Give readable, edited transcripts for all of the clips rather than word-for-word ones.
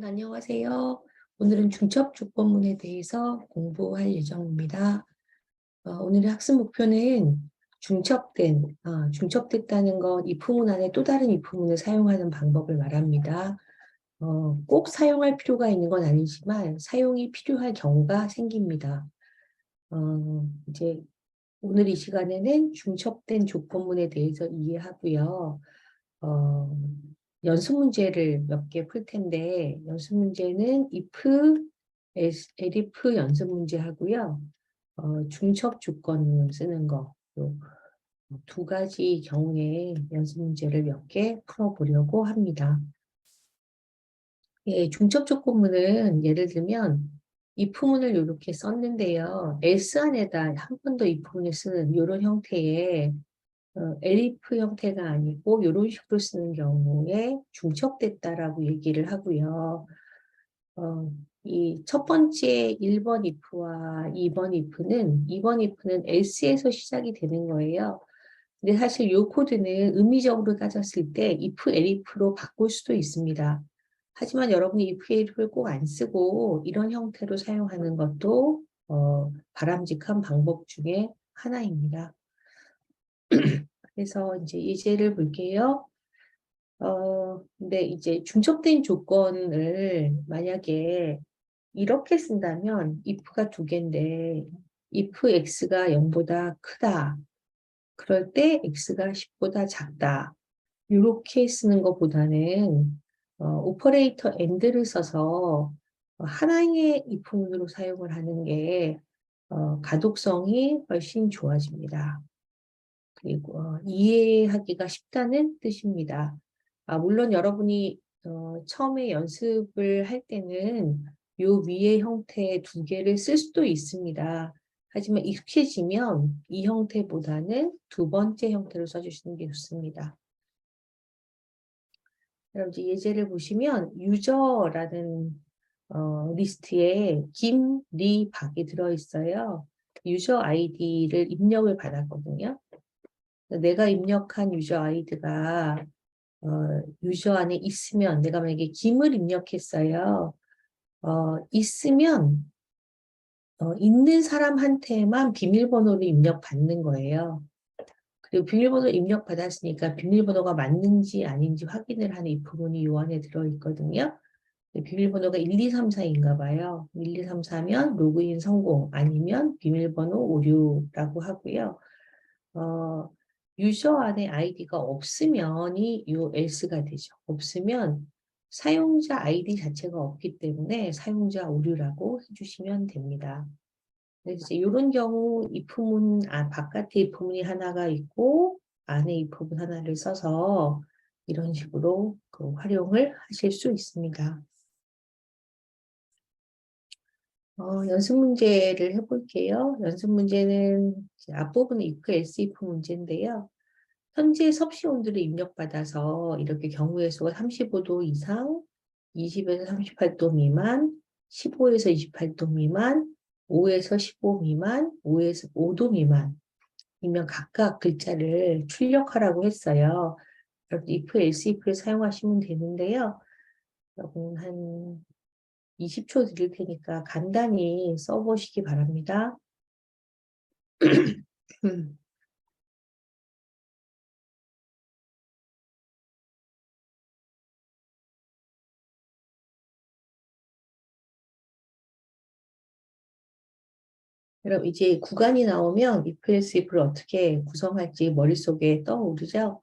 여러분 안녕하세요. 오늘은 중첩 조건문에 대해서 공부할 예정입니다. 오늘의 학습 목표는 중첩됐다는 건 if문 안에 또 다른 if문을 사용하는 방법을 말합니다. 꼭 사용할 필요가 있는 건 아니지만 사용이 필요할 경우가 생깁니다. 이제 오늘 이 시간에는 중첩된 조건문에 대해서 이해하고요. 어, 연습 문제를 몇 개 풀 텐데, 연습 문제는 elif 연습 문제 하고요. 중첩 조건문 쓰는 거, 두 가지 경우의 연습 문제를 몇 개 풀어보려고 합니다. 예, 중첩 조건문은 예를 들면 if문을 이렇게 썼는데요. else 안에다 한 번 더 if문을 쓰는 이런 형태의 엘리프 형태가 아니고 이런 식으로 쓰는 경우에 중첩됐다라고 얘기를 하고요. 이 첫 번째 1번 if와 2번 if는 else에서 시작이 되는 거예요. 근데 사실 이 코드는 의미적으로 따졌을 때 if elif로 바꿀 수도 있습니다. 하지만 여러분이 if elif를 꼭 안 쓰고 이런 형태로 사용하는 것도 바람직한 방법 중에 하나입니다. 그래서 이제 예제를 볼게요. 근데 이제 중첩된 조건을 만약에 이렇게 쓴다면 if가 두 개인데 if x가 0보다 크다. 그럴 때 x가 10보다 작다. 이렇게 쓰는 것보다는 오퍼레이터 and를 써서 하나의 if문으로 사용을 하는 게 가독성이 훨씬 좋아집니다. 그리고 이해하기가 쉽다는 뜻입니다. 물론 여러분이 처음에 연습을 할 때는 요 위의 형태 두 개를 쓸 수도 있습니다. 하지만 익숙해지면 이 형태보다는 두 번째 형태로 써주시는 게 좋습니다. 그럼 이제 예제를 보시면 유저라는 리스트에 김, 리, 박이 들어있어요. 유저 아이디를 입력을 받았거든요. 내가 입력한 유저 아이디가 유저 안에 있으면 내가 만약에 김을 입력했어요. 있으면 있는 사람한테만 비밀번호를 입력받는 거예요. 그리고 비밀번호를 입력받았으니까 비밀번호가 맞는지 아닌지 확인을 하는 이 부분이 요 안에 들어있거든요. 비밀번호가 1234인가 봐요. 1234면 로그인 성공 아니면 비밀번호 오류라고 하고요. 유저 안에 아이디가 없으면이 요 else가 되죠. 없으면 사용자 아이디 자체가 없기 때문에 사용자 오류라고 해주시면 됩니다. 그래서 이런 경우 if문 바깥에 if문이 하나가 있고 안에 if문 하나를 써서 이런 식으로 활용을 하실 수 있습니다. 연습 문제를 해볼게요. 연습 문제는 앞부분은 if, else, if 문제인데요. 현재 섭씨 온도를 입력받아서 이렇게 경우의 수가 35도 이상, 20에서 38도 미만, 15에서 28도 미만, 5에서 15 미만, 5에서 5도 미만이면 각각 글자를 출력하라고 했어요. 여러분 if, else, if를 사용하시면 되는데요. 여러분 한 20초 드릴 테니까 간단히 써보시기 바랍니다. 그럼 이제 구간이 나오면 if, else, if를 어떻게 구성할지 머릿속에 떠오르죠?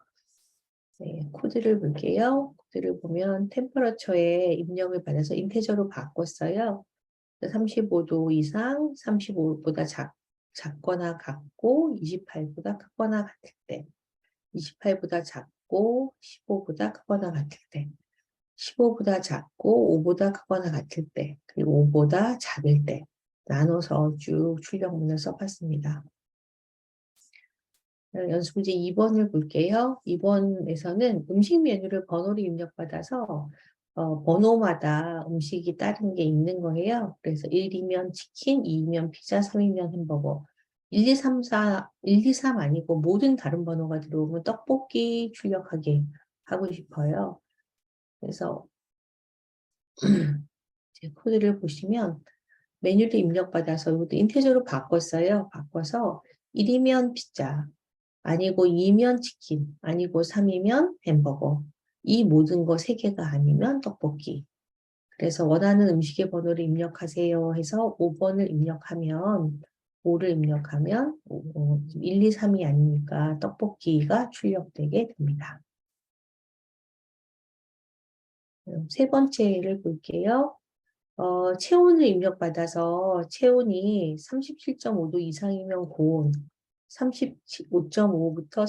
네, 코드를 볼게요. 코드를 보면 템퍼러처에 입력을 받아서 인테저로 바꿨어요. 35도 이상, 35보다 작거나 같고 28보다 크거나 같을 때, 28보다 작고 15보다 크거나 같을 때, 15보다 작고 5보다 크거나 같을 때, 그리고 5보다 작을 때 나눠서 쭉 출력문을 써봤습니다. 연습 문제 2번을 볼게요. 2번에서는 음식 메뉴를 번호로 입력받아서 번호마다 음식이 다른 게 있는 거예요. 그래서 1이면 치킨, 2이면 피자, 3이면 햄버거. 1, 2, 3, 4, 1, 2, 3 아니고 모든 다른 번호가 들어오면 떡볶이 출력하게 하고 싶어요. 그래서 제 코드를 보시면 메뉴를 입력받아서 이것도 인테저로 바꿨어요. 바꿔서 1이면 피자, 아니고 2면 치킨, 아니고 3이면 햄버거. 이 모든 거 3개가 아니면 떡볶이. 그래서 원하는 음식의 번호를 입력하세요 해서 5번을 입력하면 5를 입력하면 1, 2, 3이 아니니까 떡볶이가 출력되게 됩니다. 세 번째를 볼게요. 체온을 입력받아서 체온이 37.5도 이상이면 고온, 35.5부터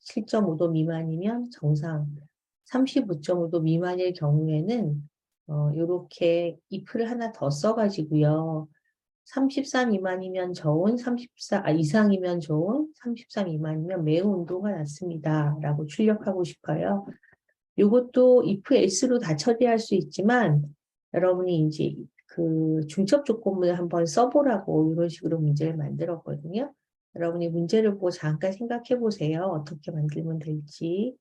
7.5도 미만이면 정상, 35.5도 미만일 경우에는 이렇게 if를 하나 더 써가지고요. 34 미만이면 저온, 34 이상이면 저온, 33 미만이면 매우 온도가 낮습니다. 라고 출력하고 싶어요. 이것도 if else로 다 처리할 수 있지만 여러분이 이제 그 중첩 조건문을 한번 써보라고 이런 식으로 문제를 만들었거든요. 여러분이 문제를 보고 잠깐 생각해 보세요. 어떻게 만들면 될지.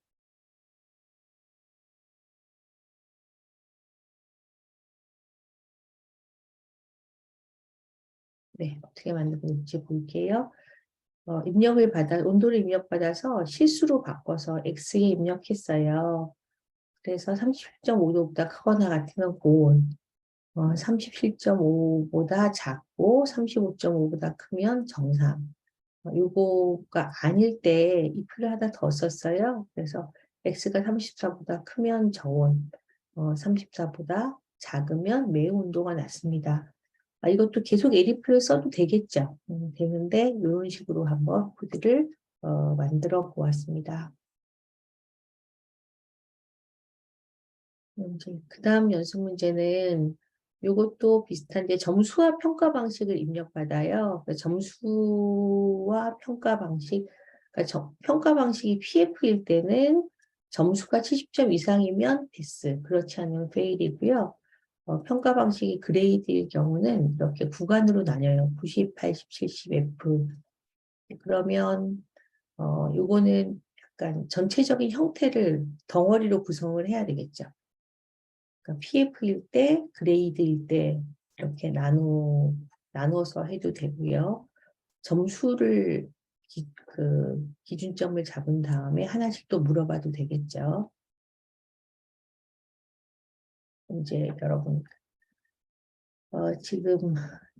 네, 어떻게 만들면 될지 볼게요. 온도를 입력받아서 실수로 바꿔서 X에 입력했어요. 그래서 37.5도보다 크거나 같으면 고온, 37.5보다 작고 35.5보다 크면 정상. 요거가 아닐 때 if를 하나 더 썼어요. 그래서 x가 34보다 크면 저온, 34보다 작으면 매우 온도가 낮습니다. 이것도 계속 elif를 써도 되겠죠. 되는데 이런 식으로 한번 코드를 만들어 보았습니다. 이제 그 다음 연습 문제는 이것도 비슷한데 점수와 평가 방식을 입력받아요. 점수와 평가 방식, 그러니까 평가 방식이 PF일 때는 점수가 70점 이상이면 패스, 그렇지 않으면 페일이고요. 평가 방식이 그레이드일 경우는 이렇게 구간으로 나뉘어요. 90, 80, 70, F. 그러면 요거는 약간 전체적인 형태를 덩어리로 구성을 해야 되겠죠. 그러니까 PF일 때, 그레이드일 때 이렇게 나누어서 해도 되고요. 점수를 기준점을 잡은 다음에 하나씩 또 물어봐도 되겠죠. 이제 여러분 지금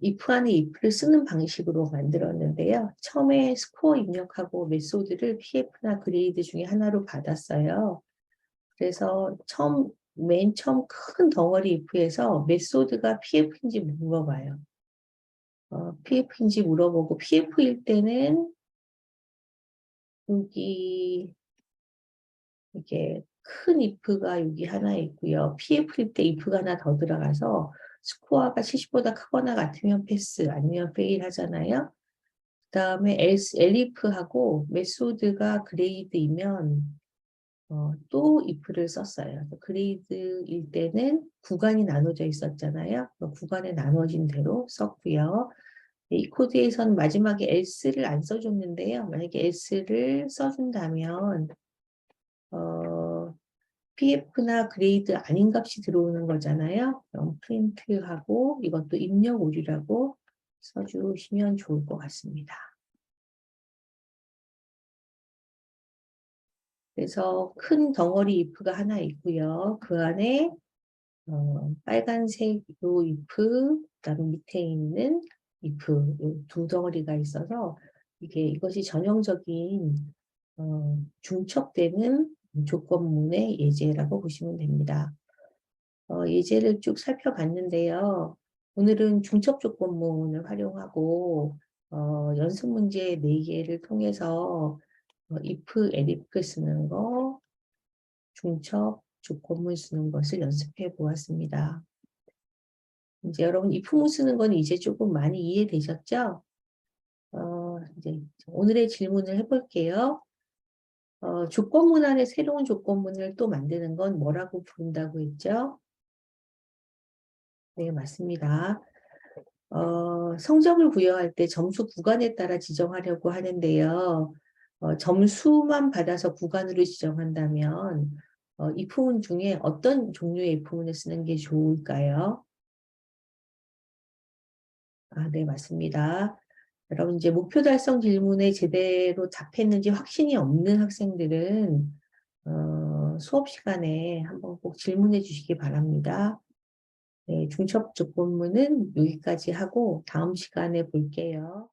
if 안에 if를 쓰는 방식으로 만들었는데요. 처음에 스코어 입력하고 메소드를 PF나 그레이드 중에 하나로 받았어요. 그래서 맨 처음 큰 덩어리 if에서 메소드가 PF인지 물어봐요. PF인지 물어보고 PF일 때는 여기 이게 큰 if가 여기 하나 있고요. PF일 때 if가 하나 더 들어가서 스코어가 70보다 크거나 같으면 패스 아니면 페일 하잖아요. 그 다음에 elif하고 메소드가 그레이드이면 또 if를 썼어요. 그레이드일 때는 구간이 나눠져 있었잖아요. 구간에 나눠진 대로 썼고요. 이 코드에서는 마지막에 else를 안 써줬는데요. 만약에 else를 써준다면 PF나 그레이드 아닌 값이 들어오는 거잖아요. 그럼 프린트하고 이것도 입력 오류라고 써주시면 좋을 것 같습니다. 그래서 큰 덩어리 if가 하나 있고요. 그 안에 빨간색으로 if, 그다음에 밑에 있는 if 두 덩어리가 있어서 이것이 전형적인 중첩되는 조건문의 예제라고 보시면 됩니다. 예제를 쭉 살펴봤는데요. 오늘은 중첩 조건문을 활용하고 연습 문제 4개를 통해서 if, elif 쓰는 거, 중첩, 조건문 쓰는 것을 연습해 보았습니다. 이제 여러분 if문 쓰는 건 이제 조금 많이 이해되셨죠? 이제 오늘의 질문을 해볼게요. 조건문 안에 새로운 조건문을 또 만드는 건 뭐라고 부른다고 했죠? 네, 맞습니다. 성적을 부여할 때 점수 구간에 따라 지정하려고 하는데요. 점수만 받아서 구간으로 지정한다면 if문 중에 어떤 종류의 if문을 쓰는 게 좋을까요? 네, 맞습니다. 여러분, 이제 목표 달성 질문에 제대로 답했는지 확신이 없는 학생들은 수업 시간에 한번 꼭 질문해 주시기 바랍니다. 네, 중첩 조건문은 여기까지 하고 다음 시간에 볼게요.